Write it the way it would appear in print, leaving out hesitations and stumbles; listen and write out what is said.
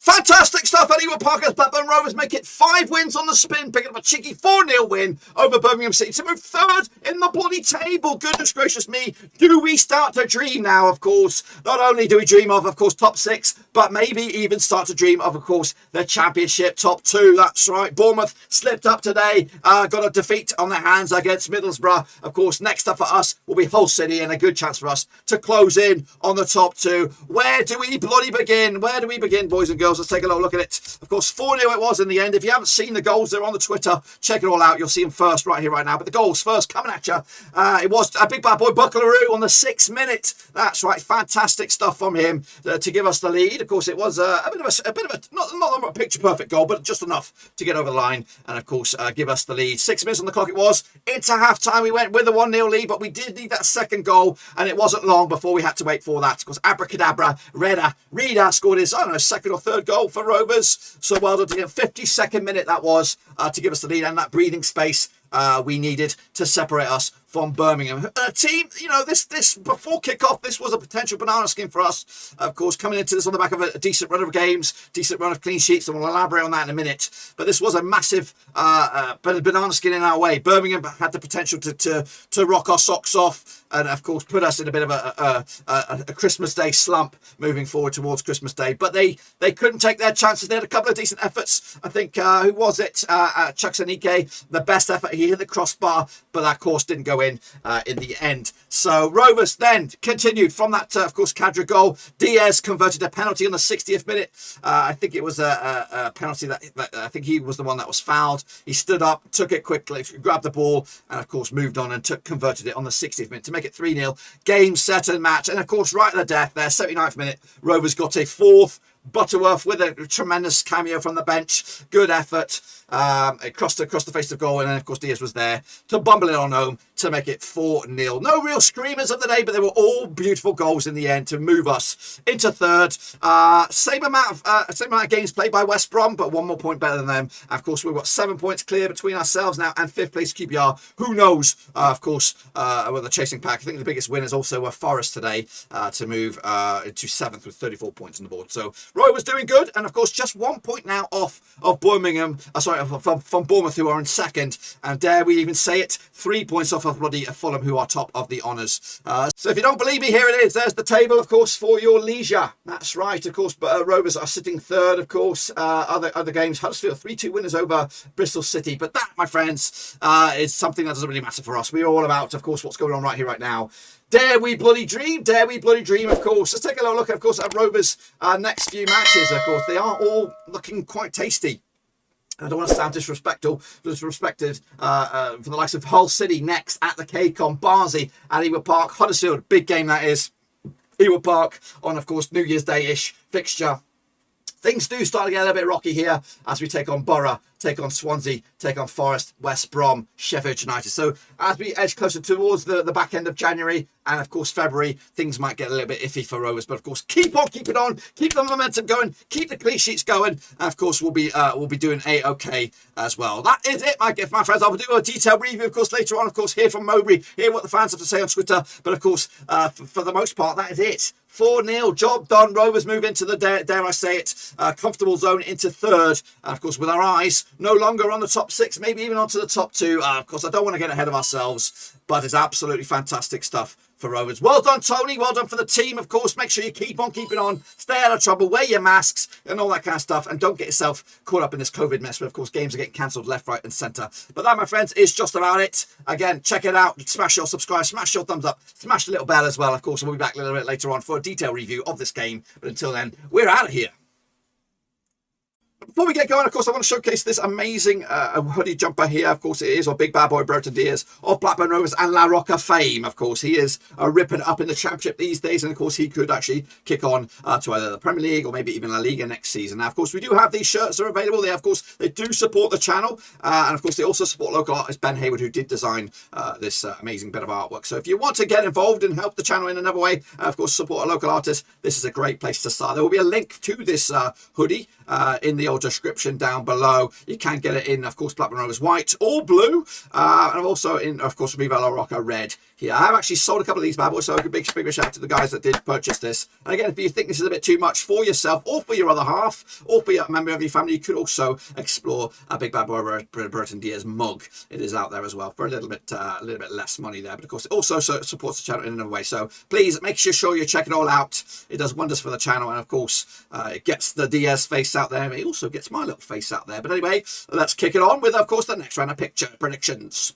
Fantastic stuff at Ewood Park as Blackburn Rovers make it 5 wins on the spin, picking up a cheeky 4-0 win over Birmingham City to move third in the bloody table. Goodness gracious me, do we start to dream now, of course. Not only do we dream of course, top 6, but maybe even start to dream of course, the Championship top 2. That's right, Bournemouth slipped up today, got a defeat on their hands against Middlesbrough. Of course, next up for us will be Hull City, and a good chance for us to close in on the top 2. Where do we bloody begin? Where do we begin, boys and girls? Let's take a little look at it. Of course, 4-0 it was in the end. If you haven't seen the goals, they're on the Twitter. Check it all out. You'll see them first right here, right now. But the goals first coming at you. It was a big bad boy, Buckley on the 6th minute. That's right. Fantastic stuff from him to give us the lead. Of course, it was a bit of a not a picture perfect goal, but just enough to get over the line and, of course, give us the lead. 6 minutes on the clock it was. Into half-time, we went with a 1-0 lead, but we did need that second goal, and it wasn't long before we had to wait for that. Of course, Abracadabra, Reda scored his, I don't know, second or third goal for Rovers. So well done to him. 52nd minute that was to give us the lead and that breathing space we needed to separate us from Birmingham. Team, you know, this before kickoff, this was a potential banana skin for us. Of course, coming into this on the back of a decent run of games, decent run of clean sheets, and we'll elaborate on that in a minute. But this was a massive banana skin in our way. Birmingham had the potential to rock our socks off and, of course, put us in a bit of a Christmas Day slump moving forward towards Christmas Day. But they couldn't take their chances. They had a couple of decent efforts. I think, who was it? Chucksanike, the best effort. He hit the crossbar, but that course didn't go in the end. So Rovers then continued from that, of course, Khadra goal. Diaz converted a penalty on the 60th minute. I think it was a penalty that I think he was the one that was fouled. He stood up, took it quickly, grabbed the ball, and of course moved on and converted it on the 60th minute to make it 3-0. Game, set and match. And of course, right at the death there, 79th minute, Rovers got a 4th. Butterworth with a tremendous cameo from the bench. Good effort. Across the face of goal, and then of course Diaz was there to bumble it on home to make it 4-0. No real screamers of the day, but they were all beautiful goals in the end to move us into third. Same amount of games played by West Brom, but 1 more point better than them. And of course, we've got 7 points clear between ourselves now and 5th place QPR. Who knows? Of course, with the chasing pack, I think the biggest winners also were Forest today to move to 7th with 34 points on the board. So Roy was doing good, and of course, just 1 point now off of Birmingham. From Bournemouth, who are in 2nd, and dare we even say it, 3 points off of bloody Fulham, who are top of the honours. So if you don't believe me, here it is. There's the table, of course, for your leisure. That's right, of course. But Rovers are sitting 3rd, of course. Other games, Huddersfield 3-2 winners over Bristol City. But that, my friends, is something that doesn't really matter for us. We're all about, of course, what's going on right here, right now. Dare we bloody dream? Dare we bloody dream, of course. Let's take a little look, of course, at Rovers' next few matches, of course. They are all looking quite tasty. I don't want to sound disrespected for the likes of Hull City next at the KCOM, Barnsley at Ewood Park, Huddersfield, big game that is. Ewood Park on, of course, New Year's Day-ish fixture. Things do start to get a little bit rocky here as we take on Borough, take on Swansea, take on Forest, West Brom, Sheffield United. So as we edge closer towards the back end of January and, of course, February, things might get a little bit iffy for Rovers. But, of course, keep it on, keep the momentum going, keep the clean sheets going. And, of course, we'll be doing A-OK as well. That is it, my friends. I'll do a detailed review, of course, later on, of course, hear from Mowbray, hear what the fans have to say on Twitter. But, of course, for the most part, that is it. 4-0, job done. Rovers move into the, dare I say it, comfortable zone into 3rd. And, of course, with our eyes no longer on the top 6, maybe even onto the top 2. Of course, I don't want to get ahead of ourselves, but it's absolutely fantastic stuff for Rovers. Well done, Tony. Well done for the team, of course. Make sure you keep on keeping on. Stay out of trouble. Wear your masks and all that kind of stuff. And don't get yourself caught up in this COVID mess where, of course, games are getting cancelled left, right and centre. But that, my friends, is just about it. Again, check it out. Smash your subscribe. Smash your thumbs up. Smash the little bell as well, of course. And we'll be back a little bit later on for a detailed review of this game. But until then, we're out of here. Before we get going, of course, I want to showcase this amazing hoodie jumper here. Of course, it is our big bad boy, Khadra and Diaz, of Blackburn Rovers and La Roca fame. Of course, he is ripping up in the Championship these days. And, of course, he could actually kick on to either the Premier League or maybe even La Liga next season. Now, of course, we do have these shirts that are available. They, of course, they do support the channel. And, of course, they also support local artist Ben Hayward, who did design this amazing bit of artwork. So if you want to get involved and help the channel in another way, of course, support a local artist, this is a great place to start. There will be a link to this hoodie in the detailed description down below. You can get it in, of course, Blackburn Rovers white or blue, and also in, of course, Viva La Roca red here. I have actually sold a couple of these bad boys, so a big shout out to the guys that did purchase this. And again, if you think this is a bit too much for yourself or for your other half or for a member of your family, you could also explore a big bad boy Khadra and Diaz mug. It is out there as well for a little bit less money there, but of course it also supports the channel in another way. So please make sure you check it all out. It does wonders for the channel, and of course it gets the Diaz face out there. It also gets my little face out there. But anyway, let's kick it on with, of course, the next round of picture predictions.